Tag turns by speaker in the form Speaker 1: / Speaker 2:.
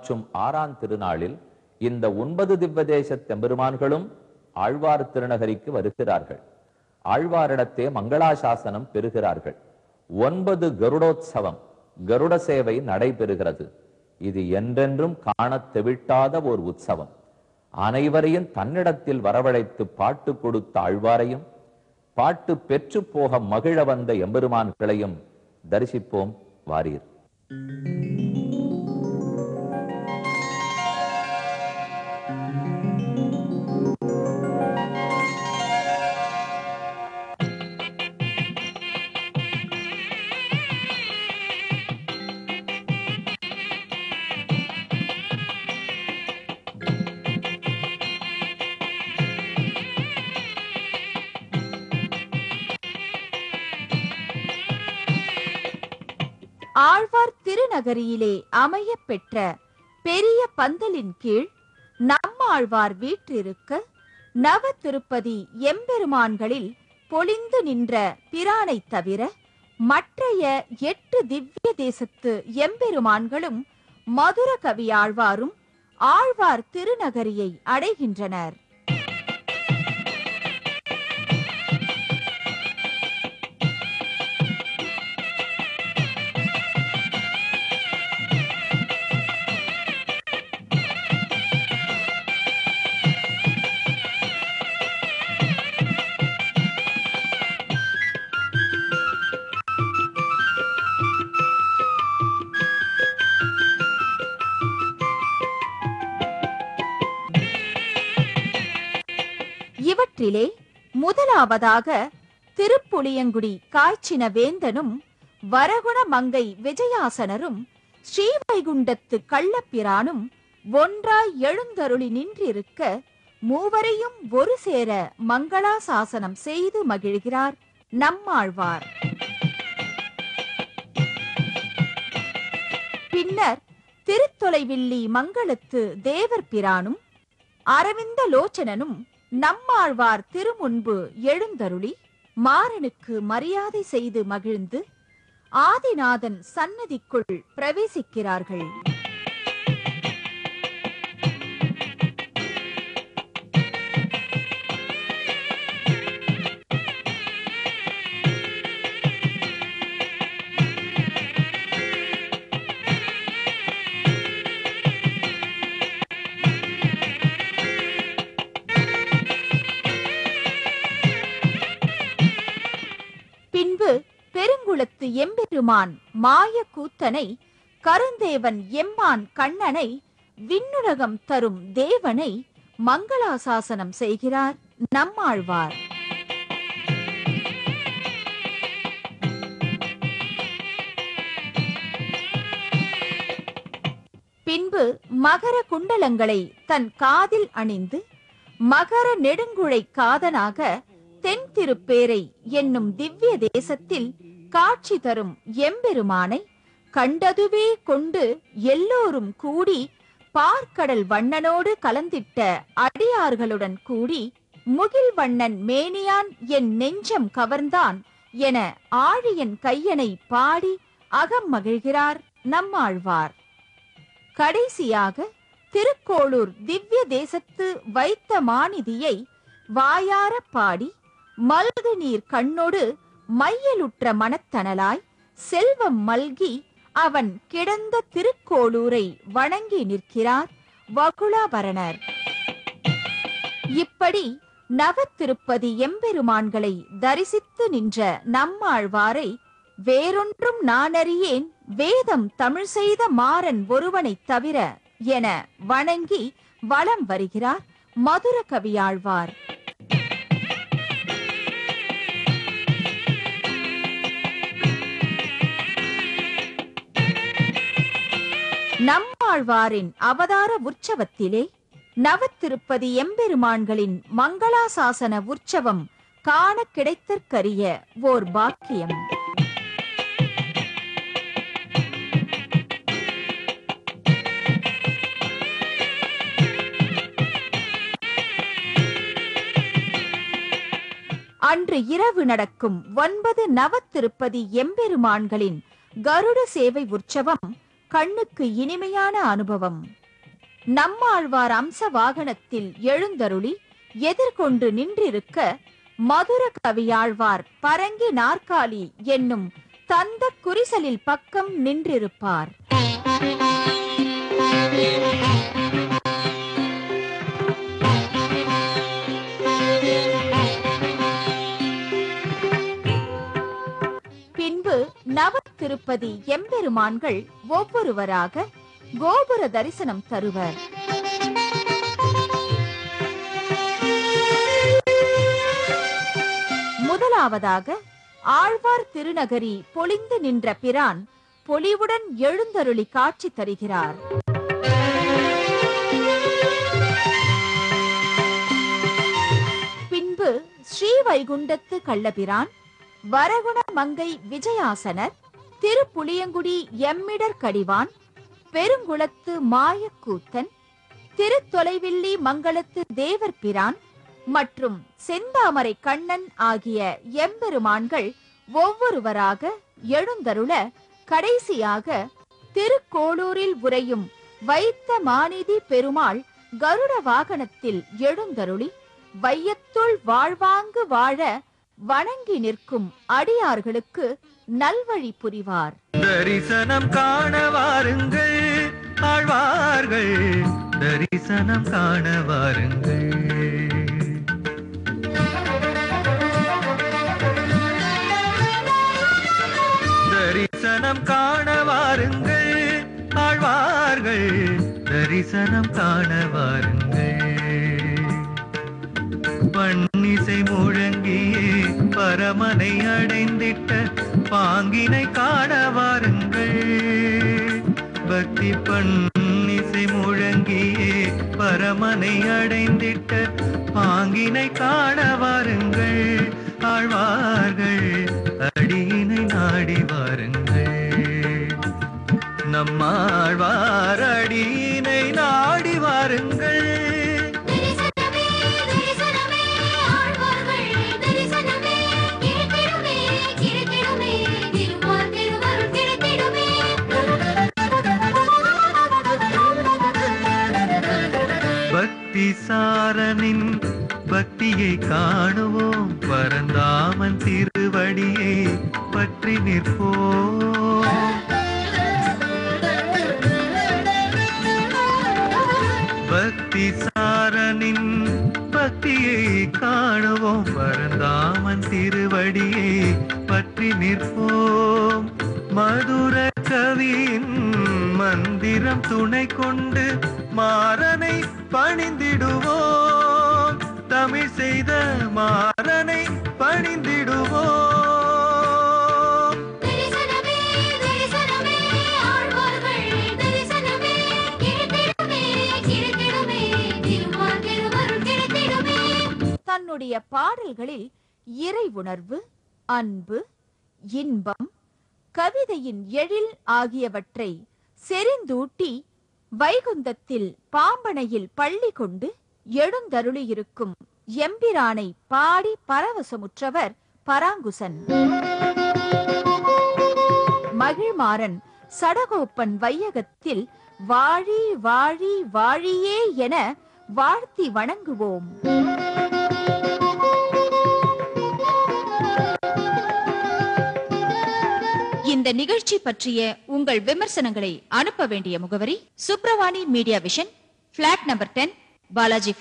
Speaker 1: மற்றும் 6ஆம் திருநாளில் இந்த 9 திவ்வதேச எம்பெருமான்களும் ஆழ்வார் திருநகரிக்கு வருகிறார்கள். ஆழ்வாரிடத்தே மங்களாசாசனம் பெறுகிறார்கள். 9 கருடோத்சவம், கருட சேவை நடைபெறுகிறது. இது என்றென்றும் காணத் தெவிட்டாத ஓர் உற்சவம். அனைவரையும் தன்னிடத்தில் வரவழைத்து பாட்டு கொடுத்த ஆழ்வாரையும் பாட்டு பெற்று போக மகிழ வந்த எம்பெருமான்களையும் தரிசிப்போம் வாரீர்.
Speaker 2: ஆழ்வார் திருநகரியிலே அமைய பெற்ற பெரிய பந்தலின் கீழ் நம்மாழ்வார் வீற்றிருக்க நவ திருப்பதி எம்பெருமான்களில் பொலிந்து நின்ற பிரானை தவிர மற்றைய 8 திவ்ய தேசத்து எம்பெருமான்களும் மதுர கவி ஆழ்வாரும் ஆழ்வார் திருநகரியை அடைகின்றனர். இவற்றிலே முதலாவதாக திருப்புளியங்குடி காய்ச்சின வேந்தனும் வரகுண மங்கை விஜயாசனரும் ஸ்ரீவைகுண்டத்து கள்ளப்பிரானும் ஒன்றாய் எழுந்தருளி நின்றிருக்க மூவரையும் ஒரு சேர மங்களாசாசனம் செய்து மகிழ்கிறார் நம்மாழ்வார். பின்னர் திருத்தொலைவில்லி மங்களத்து தேவர் பிரானும் அரவிந்த லோச்சனனும் நம்மாழ்வார் திருமுன்பு எழுந்தருளி மாறனுக்கு மரியாதை செய்து மகிழ்ந்து ஆதிநாதன் சன்னதிக்குள் பிரவேசிக்கிறார்கள். பின்பு பெருங்குளத்து எம்பெருமான் மாய கூத்தனை, கருந்தேவன் எம்மான் கண்ணனை, விண்ணுலகம் தரும் தேவனை மங்களாசாசனம் செய்கிறார் நம்மாழ்வார். பின்பு மகர குண்டலங்களை தன் காதில் அணிந்து மகர நெடுங்குழை காதனாக தென் திருப்பேரை என்னும் திவ்ய தேசத்தில் காட்சி தரும் எம்பெருமானை கண்டதுவே கொண்டு எல்லோரும் கூடி பார்க்கடல் வண்ணனோடு கலந்திட்ட அடியார்களுடன் கூடி முகில் வண்ணன் மேனியான் என் நெஞ்சம் கவர்ந்தான் என ஆழியன் கையனை பாடி அகம் மகிழ்கிறார் நம்மாழ்வார். கடைசியாக திருக்கோளூர் திவ்ய தேசத்து வைத்த மாநிதியை வாயார பாடி மல்கு நீர் கண்ணோடு மையலுற்ற மனத்தனலாய் செல்வம் மல்கி அவன் கிடந்த திருக்கோளூரை வணங்கி நிற்கிறார் வகுளாபரணர். இப்படி நவ திருப்பதி எம்பெருமான்களை தரிசித்து நின்ற நம்மாழ்வாரை வேறொன்றும் நானறியேன் வேதம் தமிழ் செய்த மாறன் ஒருவனைத் தவிர என வணங்கி வலம் வருகிறார் மதுர கவியாழ்வார். நம்மாழ்வாரின் அவதார உற்சவத்திலே நவத்திருப்பதி எம்பெருமான்களின் மங்களாசாசன உற்சவம் காண கிடைத்தற்கரிய ஓர் பாக்கியம். அன்று இரவு நடக்கும் 9 நவத்திருப்பதி எம்பெருமான்களின் கருட சேவை உற்சவம் கண்ணுக்கு இனிமையான அனுபவம். நம்மாழ்வார் அம்ச வாகனத்தில் எழுந்தருளி எதிர்கொண்டு நின்றிருக்க மதுர கவியாழ்வார் பரங்கி நாற்காலி என்னும் தந்த குறிசலில் பக்கம் நின்றிருப்பார். பின்பு நவ திருப்பதி எம்பெருமான்கள் ஒவ்வொருவராக கோபுர தரிசனம் தருவர். முதலாவதாக ஆழ்வார் திருநகரி பொலிந்து நின்ற பிரான் பொலிவுடன் எழுந்தருளி காட்சி தருகிறார். பின்பு ஸ்ரீவைகுண்டத்து கள்ளபிரான், வரகுண மங்கை விஜயாசனர், திருப்புளியங்குடி எம்மிடர் கடிவான், பெருங்குளத்து மாயக்கூத்தன், திருத்தொலைவில்லி மங்களத்து தேவர் பிரான் மற்றும் செந்தாமரை கண்ணன் ஆகிய எம்பெருமான்கள் ஒவ்வொருவராக எழுந்தருள, கடைசியாக திருக்கோளூரில் உறையும் வைத்த மாநிதி பெருமாள் கருட வாகனத்தில் எழுந்தருளி வையத்துள் வாழ்வாங்கு வாழ வணங்கி நிற்கும் அடியார்களுக்கு நல்வழி புரிவார்.
Speaker 3: தரிசனம் காண வாருங்கள் ஆழ்வார்கள், தரிசனம் காண வாருங்கள். தரிசனம் காண வாருங்கள் ஆழ்வார்கள், தரிசனம் காண வாருங்கள். பன்னிசை முழங்கியே பரமனை அடைந்திட்ட பாங்கினை காண வாருங்கள். பக்தி பன்னிசை முழங்கியே பரமனை அடைந்திட்ட பாங்கினை காண வாருங்கள். ஆழ்வார்கள் அடியினை நாடி வாருங்கள், நம்மாழ்வார் அடியினை நாடி வாருங்கள். சாரனின் பக்தியை காணுவோம், பரந்தாமன் திருவடியை பற்றி நிற்போம். பக்தி சாரனின் பக்தியை காணுவோம், பரந்தாமன் திருவடியை பற்றி நிற்போம். மதுர கவியின் மந்திரம் துணை கொண்டு மாறனை பணிந்திடுவோம், தமிழ் செய்த மாறனை பணிந்திடுவோம்.
Speaker 2: தன்னுடைய பாடல்களில் இறை உணர்வு, அன்பு, இன்பம், கவிதையின் எழில் ஆகியவற்றை செறிந்தூட்டி வைகுந்தத்தில் பாம்பனையில் பள்ளி கொண்டு எழுந்தருளியிருக்கும் எம்பிரானை பாடி பரவசமுற்றவர் பராங்குசன். மகிழ்மாறன் சடகோப்பன் வையகத்தில் வாழி வாழி வாழியே என வாழ்த்தி வணங்குவோம். இந்த நிகழ்ச்சி பற்றிய உங்கள் விமர்சனங்களை அனுப்ப வேண்டிய முகவரி Supravani media vision, flat number 10, Balaji